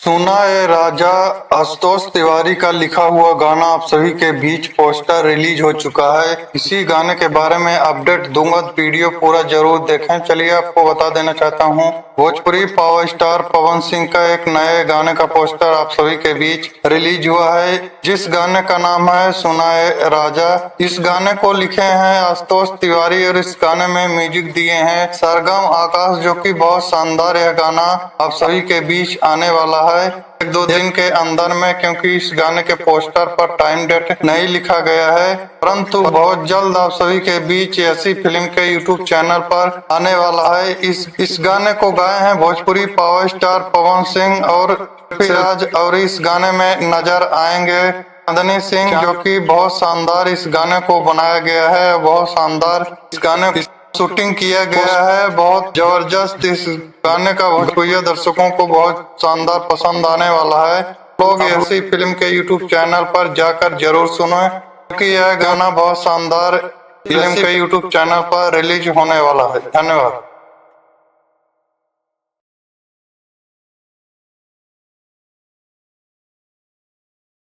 सुना है राजा आशुतोष तिवारी का लिखा हुआ गाना आप सभी के बीच पोस्टर रिलीज हो चुका है। इसी गाने के बारे में अपडेट दूंगा, वीडियो पूरा जरूर देखें। चलिए आपको बता देना चाहता हूं, भोजपुरी पावर स्टार पवन सिंह का एक नए गाने का पोस्टर आप सभी के बीच रिलीज हुआ है, जिस गाने का नाम है सुना है राजा। इस गाने को लिखे हैं आशुतोष तिवारी और इस गाने में म्यूजिक दिए हैं सरगम आकाश, जो कि बहुत शानदार यह गाना आप सभी के बीच आने वाला है एक दो दिन के अंदर में, क्योंकि इस गाने के पोस्टर पर टाइम डेट नहीं लिखा गया है, परंतु बहुत जल्द आप सभी के बीच ऐसी फिल्म के यूट्यूब चैनल पर आने वाला है। इस गाने को गाए हैं भोजपुरी पावर स्टार पवन सिंह और फिराज, और इस गाने में नजर आएंगे चांदनी सिंह, जो कि बहुत शानदार इस गाने को बनाया गया है। बहुत शानदार इस गाने की शूटिंग किया गया है, बहुत जबरदस्त। इस गाने का भोजपुरी दर्शकों को बहुत शानदार पसंद आने वाला है। लोग ऐसी फिल्म के यूट्यूब चैनल पर जाकर जरूर सुने, क्योंकि यह गाना बहुत शानदार फिल्म के यूट्यूब चैनल पर रिलीज होने वाला है। धन्यवाद।